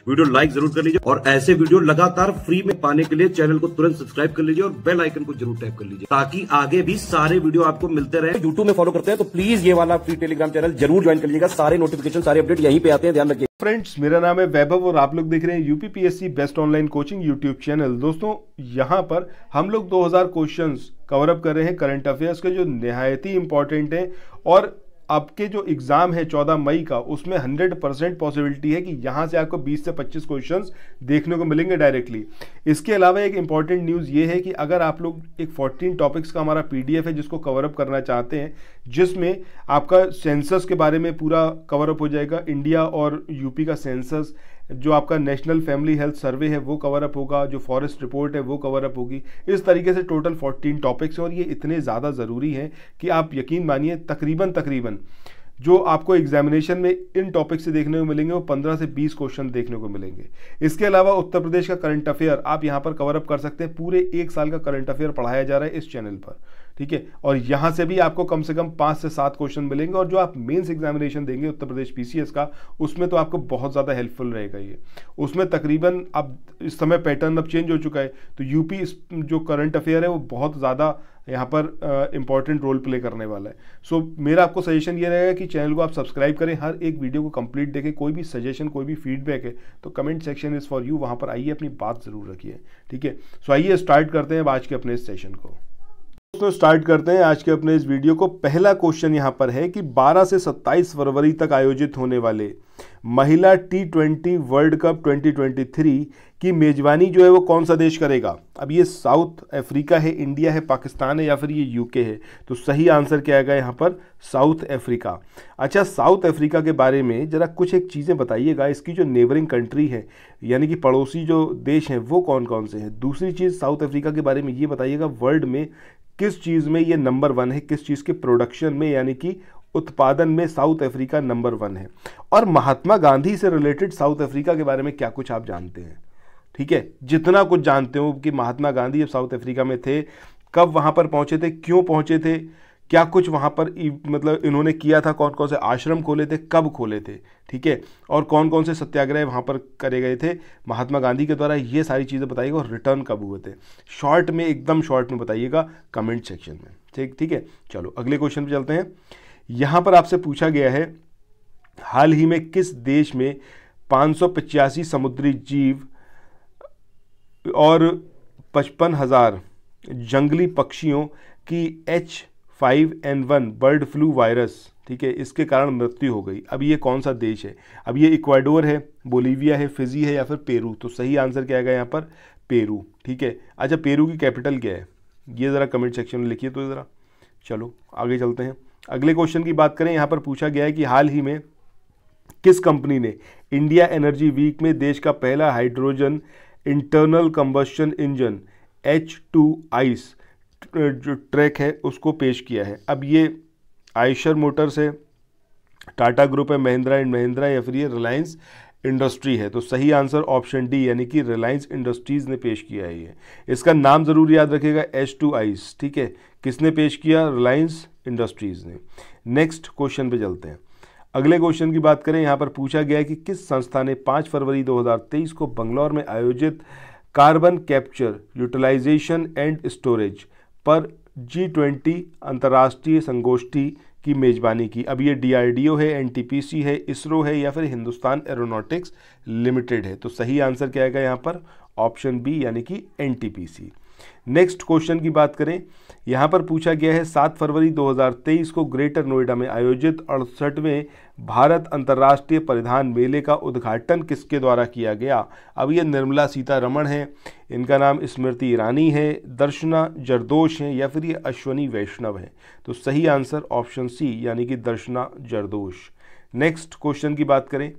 Video like जरूर कर लीजिए और ऐसे वीडियो लगातार फ्री में पाने के लिए चैनल को तुरंत सब्सक्राइब कर लीजिए और बेल आइकन को जरूर टैप कर लीजिए ताकि आगे भी सारे वीडियो आपको मिलते रहे। यूट्यूब में फॉलो करते हैं तो प्लीज ये वाला फ्री टेलीग्राम चैनल जरूर ज्वाइन कर लीजिएगा। सारे नोटिफिकेशन सारे अपडेट यहीं पे आते हैं, ध्यान रखिए। फ्रेंड्स, मेरा नाम है वैभव और आप लोग देख रहे हैं UPPSC best online coaching YouTube channel. दोस्तों, यहाँ पर हम लोग 2000 क्वेश्चंस कवर अप कर रहे हैं करंट अफेयर्स के, जो निहायत ही इंपॉर्टेंट है। और आपके जो एग्जाम है 14 मई का, उसमें 100% पॉसिबिलिटी है कि यहाँ से आपको 20 से 25 क्वेश्चंस देखने को मिलेंगे डायरेक्टली। इसके अलावा एक इंपॉर्टेंट न्यूज़ ये है कि अगर आप लोग एक 14 टॉपिक्स का हमारा पीडीएफ है जिसको कवर अप करना चाहते हैं, जिसमें आपका सेंसस के बारे में पूरा कवर अप हो जाएगा, इंडिया और यूपी का सेंसस, जो आपका नेशनल फैमिली हेल्थ सर्वे है वो कवर अप होगा, जो फॉरेस्ट रिपोर्ट है वो कवर अप होगी। इस तरीके से टोटल 14 टॉपिक्स हैं और ये इतने ज़्यादा ज़रूरी हैं कि आप यकीन मानिए तकरीबन जो आपको एग्जामिनेशन में इन टॉपिक से देखने को मिलेंगे वो 15 से 20 क्वेश्चन देखने को मिलेंगे। इसके अलावा उत्तर प्रदेश का करंट अफेयर आप यहाँ पर कवर अप कर सकते हैं। पूरे 1 साल का करंट अफेयर पढ़ाया जा रहा है इस चैनल पर, ठीक है। और यहाँ से भी आपको कम से कम 5 से 7 क्वेश्चन मिलेंगे। और जो आप मेंस एग्जामिनेशन देंगे उत्तर प्रदेश पीसीएस का, उसमें तो आपको बहुत ज़्यादा हेल्पफुल रहेगा ये। उसमें तकरीबन अब इस समय पैटर्न अब चेंज हो चुका है, तो यूपी जो करंट अफेयर है वो बहुत ज़्यादा यहाँ पर इंपॉर्टेंट रोल प्ले करने वाला है। सो मेरा आपको सजेशन ये रहेगा कि चैनल को आप सब्सक्राइब करें, हर एक वीडियो को कंप्लीट देखें। कोई भी सजेशन, कोई भी फीडबैक है तो comment section is for you, वहाँ पर आइए, अपनी बात ज़रूर रखिए, ठीक है। सो आइए स्टार्ट करते हैं आज के अपने इस सेशन को। दोस्तों, स्टार्ट करते हैं आज के अपने इस वीडियो को। पहला क्वेश्चन यहाँ पर है कि 12 से 27 फरवरी तक आयोजित होने वाले महिला T20 वर्ल्ड कप 2023 की मेजबानी जो है वो कौन सा देश करेगा। अब ये साउथ अफ्रीका है, इंडिया है, पाकिस्तान है या फिर ये यूके है। तो सही आंसर क्या आएगा यहाँ पर? South Africa. अच्छा, साउथ अफ्रीका के बारे में जरा कुछ एक चीज़ें बताइएगा। इसकी जो नेबरिंग कंट्री है यानी कि पड़ोसी जो देश हैं वो कौन कौन से हैं। दूसरी चीज़, साउथ अफ्रीका के बारे में ये बताइएगा वर्ल्ड में किस चीज़ में ये नंबर 1 है, किस चीज़ के प्रोडक्शन में यानी कि उत्पादन में साउथ अफ्रीका नंबर 1 है। और महात्मा गांधी से रिलेटेड साउथ अफ्रीका के बारे में क्या कुछ आप जानते हैं, ठीक है। जितना कुछ जानते हो कि महात्मा गांधी जब साउथ अफ्रीका में थे, कब वहाँ पर पहुँचे थे, क्यों पहुँचे थे, क्या कुछ वहाँ पर मतलब इन्होंने किया था, कौन कौन से आश्रम खोले थे, कब खोले थे, ठीक है, और कौन कौन से सत्याग्रह वहाँ पर करे गए थे महात्मा गांधी के द्वारा, ये सारी चीज़ें बताइएगा। और रिटर्न कब हुए थे, शॉर्ट में, एकदम शॉर्ट में बताइएगा कमेंट सेक्शन में, ठीक है। चलो अगले क्वेश्चन पे चलते हैं। यहाँ पर आपसे पूछा गया है हाल ही में किस देश में 585 समुद्री जीव और 55,000 जंगली पक्षियों की H5N1 बर्ड फ्लू वायरस, ठीक है, इसके कारण मृत्यु हो गई। अब ये कौन सा देश है? अब ये इक्वाडोर है, बोलीविया है, फिजी है या फिर पेरू। तो सही आंसर क्या आएगा यहाँ पर? पेरू, ठीक है। अच्छा, पेरू की कैपिटल क्या है ये ज़रा कमेंट सेक्शन में लिखिए तो ज़रा। चलो आगे चलते हैं। अगले क्वेश्चन की बात करें। यहाँ पर पूछा गया है कि हाल ही में किस कंपनी ने इंडिया एनर्जी वीक में देश का पहला hydrogen internal combustion engine H2 ice जो ट्रैक है उसको पेश किया है। अब ये आयशर मोटर्स है, टाटा ग्रुप है, महिंद्रा एंड महिंद्रा या फिर ये रिलायंस इंडस्ट्री है। तो सही आंसर ऑप्शन डी यानी कि रिलायंस इंडस्ट्रीज़ ने पेश किया है ये। इसका नाम ज़रूर याद रखिएगा, H2 आइस, ठीक है। किसने पेश किया? रिलायंस इंडस्ट्रीज़ ने। नेक्स्ट क्वेश्चन पे चलते हैं। अगले क्वेश्चन की बात करें। यहाँ पर पूछा गया है कि किस संस्था ने 5 फरवरी 2023 को बंगलौर में आयोजित carbon capture, utilization and storage पर G20 अंतर्राष्ट्रीय संगोष्ठी की मेजबानी की। अब ये DRDO है, NTPC है, इसरो है या फिर हिंदुस्तान एरोनॉटिक्स लिमिटेड है। तो सही आंसर क्या आएगा यहाँ पर? ऑप्शन बी यानी कि NTPC। नेक्स्ट क्वेश्चन की बात करें। यहाँ पर पूछा गया है 7 फरवरी 2023 को ग्रेटर नोएडा में आयोजित 68वें भारत अंतर्राष्ट्रीय परिधान मेले का उद्घाटन किसके द्वारा किया गया। अब ये निर्मला सीतारमण है, इनका नाम स्मृति ईरानी है, दर्शना जरदोश है या फिर ये अश्वनी वैष्णव है। तो सही आंसर ऑप्शन सी यानी कि दर्शना जरदोश। नेक्स्ट क्वेश्चन की बात करें।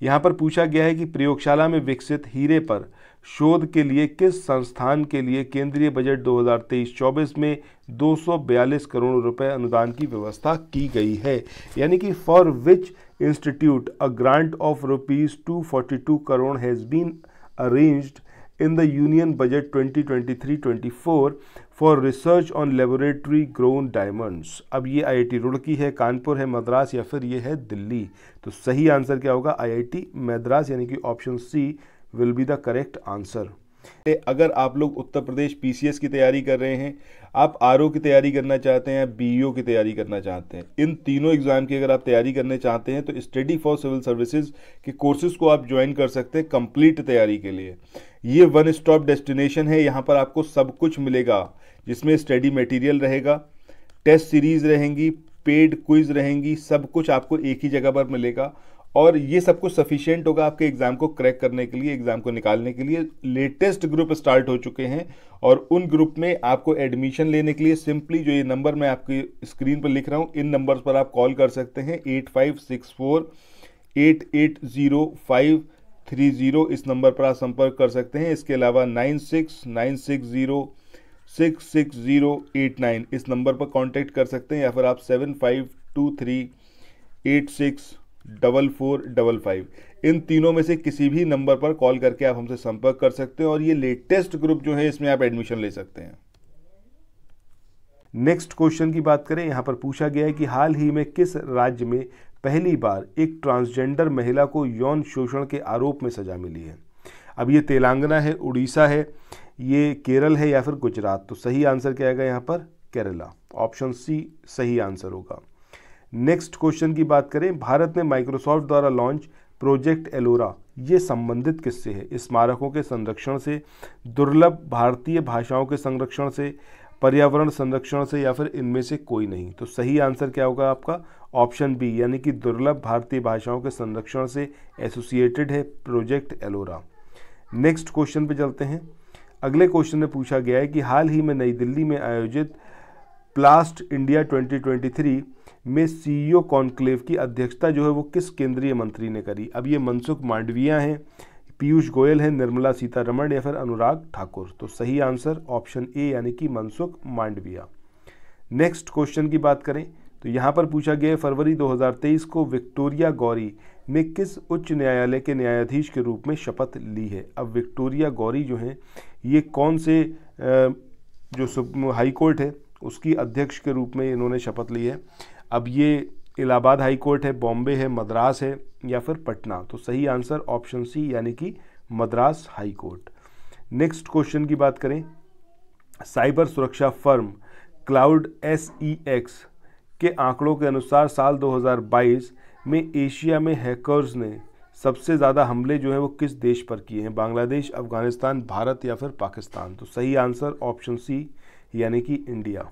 यहाँ पर पूछा गया है कि प्रयोगशाला में विकसित हीरे पर शोध के लिए किस संस्थान के लिए केंद्रीय बजट 2023-24 में 242 करोड़ रुपए अनुदान की व्यवस्था की गई है। यानी कि for which institute a grant of ₹242 crore has been arranged in the Union Budget 2023-24 for research on laboratory grown diamonds। अब ये IIT रुड़की है, कानपुर है, मद्रास या फिर ये है दिल्ली। तो सही आंसर क्या होगा? IIT मद्रास, यानी कि option C will be the correct answer. अगर आप लोग उत्तर प्रदेश PCS की तैयारी कर रहे हैं, आप RO की तैयारी करना चाहते हैं, BEO की तैयारी करना चाहते हैं, इन तीनों एग्जाम की अगर आप तैयारी करने चाहते हैं तो स्टडी फॉर सिविल सर्विसेज के कोर्सेज को आप ज्वाइन कर सकते हैं कंप्लीट तैयारी के लिए। ये वन स्टॉप डेस्टिनेशन है, यहाँ पर आपको सब कुछ मिलेगा, जिसमें स्टडी मटेरियल रहेगा, टेस्ट सीरीज रहेंगी, पेड क्विज रहेंगी, सब कुछ आपको एक ही जगह पर मिलेगा और ये सब कुछ सफिशिएंट होगा आपके एग्जाम को क्रैक करने के लिए, एग्जाम को निकालने के लिए। लेटेस्ट ग्रुप स्टार्ट हो चुके हैं और उन ग्रुप में आपको एडमिशन लेने के लिए सिंपली जो ये नंबर मैं आपकी स्क्रीन पर लिख रहा हूँ, इन नंबर्स पर आप कॉल कर सकते हैं। 8564880530, इस नंबर पर आप संपर्क कर सकते हैं। इसके अलावा 9696066089 इस नंबर पर कांटेक्ट कर सकते हैं, या फिर आप 7523864455 इन तीनों में से किसी भी नंबर पर कॉल करके आप हमसे संपर्क कर सकते हैं और ये लेटेस्ट ग्रुप जो है इसमें आप एडमिशन ले सकते हैं। नेक्स्ट क्वेश्चन की बात करें, यहां पर पूछा गया है कि हाल ही में किस राज्य में पहली बार एक ट्रांसजेंडर महिला को यौन शोषण के आरोप में सजा मिली है? अब ये तेलंगाना है, उड़ीसा है, ये केरल है या फिर गुजरात? तो सही आंसर क्या आएगा यहाँ पर? केरला, ऑप्शन सी सही आंसर होगा। नेक्स्ट क्वेश्चन की बात करें, भारत में माइक्रोसॉफ्ट द्वारा लॉन्च प्रोजेक्ट एलोरा, ये संबंधित किससे है? स्मारकों के संरक्षण से, दुर्लभ भारतीय भाषाओं के संरक्षण से, पर्यावरण संरक्षण से या फिर इनमें से कोई नहीं? तो सही आंसर क्या होगा आपका? ऑप्शन बी, यानी कि दुर्लभ भारतीय भाषाओं के संरक्षण से एसोसिएटेड है प्रोजेक्ट एलोरा। नेक्स्ट क्वेश्चन पे चलते हैं। अगले क्वेश्चन में पूछा गया है कि हाल ही में नई दिल्ली में आयोजित प्लास्ट इंडिया 2023 में CEO कॉन्क्लेव की अध्यक्षता जो है वो किस केंद्रीय मंत्री ने करी? अब ये मनसुख मांडविया हैं, पीयूष गोयल हैं, निर्मला सीतारमण या फिर अनुराग ठाकुर? तो सही आंसर ऑप्शन ए, यानी कि मनसुख मांडविया। नेक्स्ट क्वेश्चन की बात करें तो यहाँ पर पूछा गया है फरवरी 2023 को विक्टोरिया गौरी ने किस उच्च न्यायालय के न्यायाधीश के रूप में शपथ ली है? अब विक्टोरिया गौरी जो हैं ये कौन से जो हाई कोर्ट है उसकी अध्यक्ष के रूप में इन्होंने शपथ ली है? अब ये इलाहाबाद हाई कोर्ट है, बॉम्बे है, मद्रास है या फिर पटना? तो सही आंसर ऑप्शन सी, यानी कि Madras high court. Next question की बात करें, साइबर सुरक्षा फर्म क्लाउड SEX के आंकड़ों के अनुसार साल 2022 में एशिया में हैकर्स ने सबसे ज़्यादा हमले जो है वो किस देश पर किए हैं? बांग्लादेश, अफगानिस्तान, भारत या फिर पाकिस्तान? तो सही आंसर ऑप्शन सी, यानी कि इंडिया।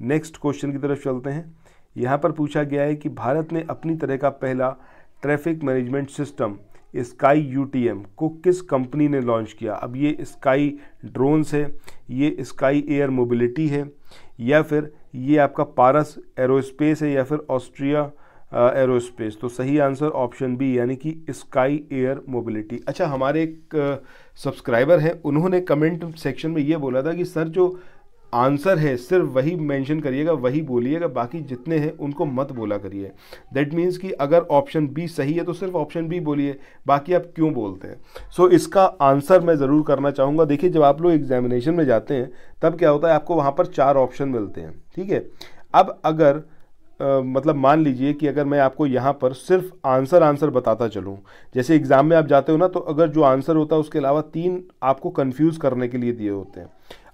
नेक्स्ट क्वेश्चन की तरफ चलते हैं। यहाँ पर पूछा गया है कि भारत ने अपनी तरह का पहला traffic management system sky UTM को किस कंपनी ने लॉन्च किया? अब ये स्काई ड्रोन्स है, ये स्काई एयर मोबिलिटी है या फिर ये आपका पारस एरोस्पेस है या फिर ऑस्ट्रिया एरोस्पेस? तो सही आंसर ऑप्शन बी, यानी कि स्काई एयर मोबिलिटी। अच्छा, हमारे एक सब्सक्राइबर हैं, उन्होंने कमेंट सेक्शन में ये बोला था कि सर जो आंसर है सिर्फ वही मेंशन करिएगा, वही बोलिएगा, बाकी जितने हैं उनको मत बोला करिए। दैट मीन्स कि अगर ऑप्शन बी सही है तो सिर्फ ऑप्शन बी बोलिए, बाकी आप क्यों बोलते हैं? सो इसका आंसर मैं ज़रूर करना चाहूँगा। देखिए, जब आप लोग एग्जामिनेशन में जाते हैं तब क्या होता है, आपको वहाँ पर 4 ऑप्शन मिलते हैं, ठीक है। अब अगर मतलब मान लीजिए कि अगर मैं आपको यहाँ पर सिर्फ आंसर बताता चलूँ, जैसे एग्ज़ाम में आप जाते हो ना, तो अगर जो आंसर होता है उसके अलावा 3 आपको कंफ्यूज करने के लिए दिए होते हैं।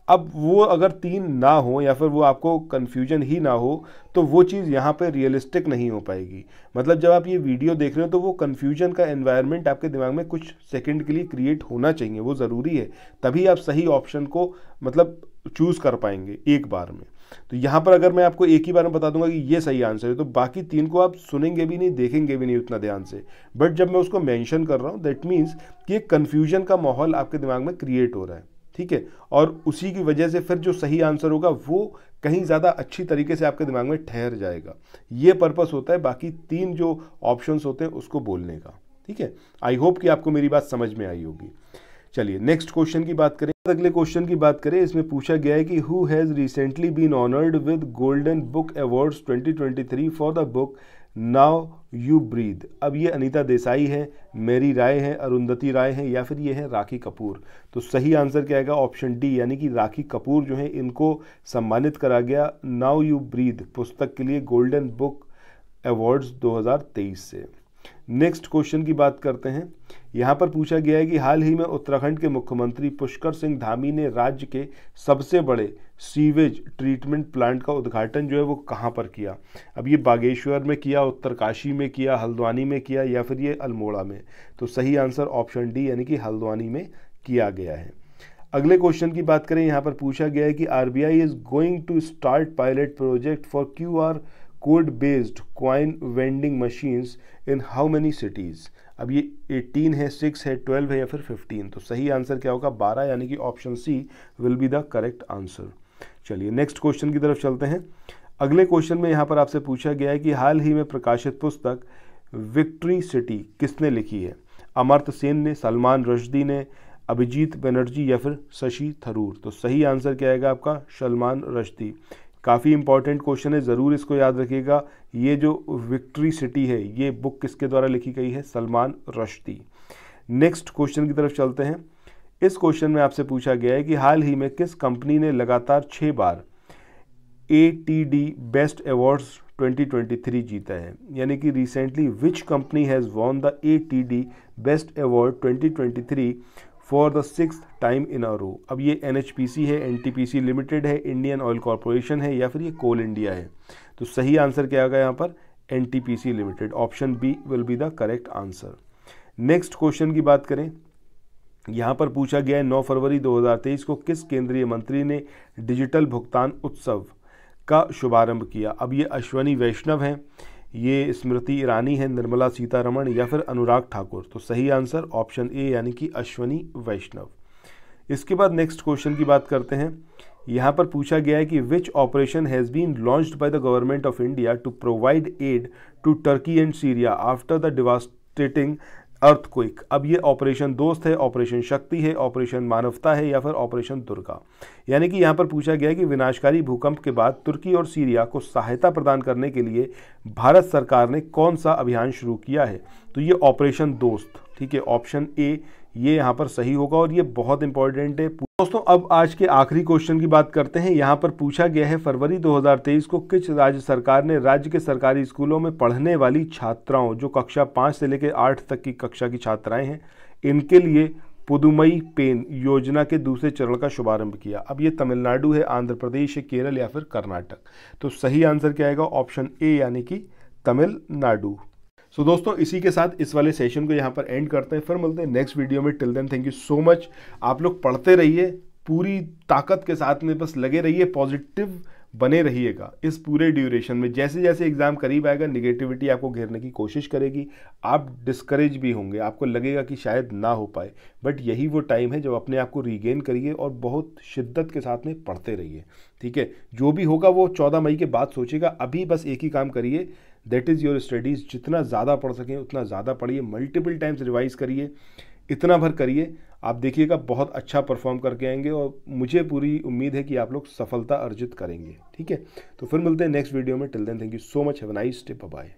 अब वो अगर 3 ना हो या फिर वो आपको कन्फ्यूजन ही ना हो तो वो चीज़ यहाँ पे रियलिस्टिक नहीं हो पाएगी। मतलब जब आप ये वीडियो देख रहे हो तो वो कन्फ्यूजन का एनवायरनमेंट आपके दिमाग में कुछ सेकंड के लिए क्रिएट होना चाहिए, वो ज़रूरी है, तभी आप सही ऑप्शन को मतलब चूज़ कर पाएंगे एक बार में। तो यहाँ पर अगर मैं आपको एक ही बार में बता दूंगा कि ये सही आंसर है तो बाकी 3 को आप सुनेंगे भी नहीं, देखेंगे भी नहीं उतना ध्यान से। बट जब मैं उसको मेंशन कर रहा हूँ दैट मीन्स कि एक कन्फ्यूजन का माहौल आपके दिमाग में क्रिएट हो रहा है, ठीक है, और उसी की वजह से फिर जो सही आंसर होगा वो कहीं ज़्यादा अच्छी तरीके से आपके दिमाग में ठहर जाएगा। ये पर्पस होता है बाकी 3 जो ऑप्शंस होते हैं उसको बोलने का, ठीक है। आई होप कि आपको मेरी बात समझ में आई होगी। चलिए नेक्स्ट क्वेश्चन की बात करें। अगले क्वेश्चन की बात करें, इसमें पूछा गया है कि who has recently been honoured with golden book awards 2023 for the book now you breathe. अब ये अनीता देसाई है, मेरी राय है, अरुंधति राय है, या फिर ये है राखी कपूर। तो सही आंसर क्या आएगा? ऑप्शन डी, यानी कि राखी कपूर जो है इनको सम्मानित करा गया नाउ यू ब्रीद पुस्तक के लिए गोल्डन बुक अवार्ड्स 2023 से। नेक्स्ट क्वेश्चन की बात करते हैं। यहाँ पर पूछा गया है कि हाल ही में उत्तराखंड के मुख्यमंत्री पुष्कर सिंह धामी ने राज्य के सबसे बड़े सीवेज ट्रीटमेंट प्लांट का उद्घाटन जो है वो कहाँ पर किया? अब ये बागेश्वर में किया, उत्तरकाशी में किया, हल्द्वानी में किया, या फिर ये अल्मोड़ा में? तो सही आंसर ऑप्शन डी, यानी कि हल्द्वानी में किया गया है। अगले क्वेश्चन की बात करें, यहाँ पर पूछा गया है कि RBI is going to start pilot project for QR code based coin vending machines in how many cities? अब ये 18 है, 6 है, 12 है, या फिर 15? तो सही आंसर क्या होगा? 12, यानी कि option C will be the correct answer. चलिए नेक्स्ट क्वेश्चन की तरफ चलते हैं। अगले क्वेश्चन में यहाँ पर आपसे पूछा गया है कि हाल ही में प्रकाशित पुस्तक विक्ट्री सिटी किसने लिखी है? अमर्त्य सेन ने, सलमान रश्दी ने, अभिजीत बनर्जी, या फिर शशि थरूर? तो सही आंसर क्या आएगा आपका? सलमान रश्दी। काफ़ी इंपॉर्टेंट क्वेश्चन है, ज़रूर इसको याद रखिएगा। ये जो विक्ट्री सिटी है ये बुक किसके द्वारा लिखी गई है? सलमान रश्दी। नेक्स्ट क्वेश्चन की तरफ चलते हैं। इस क्वेश्चन में आपसे पूछा गया है कि हाल ही में किस कंपनी ने लगातार 6 बार ATD बेस्ट अवार्ड्स 2023 जीता है? यानी कि recently which company has won the ATD best award 2023 for the 6th time in a row? अब ये NHPC है, NTPC लिमिटेड है, इंडियन ऑयल कॉरपोरेशन है, या फिर ये कोल इंडिया है? तो सही आंसर क्या आएगा यहाँ पर? NTPC limited. Option B will be the correct answer. Next question की बात करें। यहाँ पर पूछा गया है 9 फरवरी 2023 को किस केंद्रीय मंत्री ने डिजिटल भुगतान उत्सव का शुभारंभ किया? अब ये अश्वनी वैष्णव हैं, ये स्मृति ईरानी है, निर्मला सीतारमण, या फिर अनुराग ठाकुर? तो सही आंसर ऑप्शन ए, यानी कि अश्वनी वैष्णव। इसके बाद नेक्स्ट क्वेश्चन की बात करते हैं। यहाँ पर पूछा गया है कि which operation has been launched by the government of India to provide aid to Turkey and Syria after the devastating earthquake? अब ये ऑपरेशन दोस्त है, ऑपरेशन शक्ति है, ऑपरेशन मानवता है, या फिर ऑपरेशन दुर्गा? यानी कि यहाँ पर पूछा गया है कि विनाशकारी भूकंप के बाद तुर्की और सीरिया को सहायता प्रदान करने के लिए भारत सरकार ने कौन सा अभियान शुरू किया है? तो ये ऑपरेशन दोस्त, ठीक है, ऑप्शन ए ये यहाँ पर सही होगा, और ये बहुत इंपॉर्टेंट है दोस्तों। अब आज के आखिरी क्वेश्चन की बात करते हैं। यहाँ पर पूछा गया है फरवरी 2023 को किस राज्य सरकार ने राज्य के सरकारी स्कूलों में पढ़ने वाली छात्राओं, जो कक्षा 5 से लेकर 8 तक की कक्षा की छात्राएं हैं, इनके लिए पुदुमई पेन योजना के दूसरे चरण का शुभारंभ किया? अब ये तमिलनाडु है, आंध्र प्रदेश है, केरल, या फिर कर्नाटक? तो सही आंसर क्या आएगा? ऑप्शन ए, यानी कि तमिलनाडु। सो दोस्तों इसी के साथ इस वाले सेशन को यहाँ पर एंड करते हैं, फिर मिलते हैं नेक्स्ट वीडियो में। Till then thank you so much. आप लोग पढ़ते रहिए, पूरी ताकत के साथ में बस लगे रहिए, पॉजिटिव बने रहिएगा इस पूरे ड्यूरेशन में। जैसे जैसे एग्जाम करीब आएगा निगेटिविटी आपको घेरने की कोशिश करेगी, आप डिस्करेज भी होंगे, आपको लगेगा कि शायद ना हो पाए, बट यही वो टाइम है जब अपने आप को रीगेन करिए और बहुत शिद्दत के साथ में पढ़ते रहिए, ठीक है। जो भी होगा वो 14 मई के बाद सोचेगा, अभी बस एक ही काम करिए, दैट इज़ योर स्टडीज़। जितना ज़्यादा पढ़ सकें उतना ज़्यादा पढ़िए, मल्टीपल टाइम्स रिवाइज करिए, इतना भर करिए, आप देखिएगा बहुत अच्छा परफॉर्म करके आएंगे और मुझे पूरी उम्मीद है कि आप लोग सफलता अर्जित करेंगे, ठीक है। तो फिर मिलते हैं नेक्स्ट वीडियो में। Till then thank you so much, have a nice day, bye bye.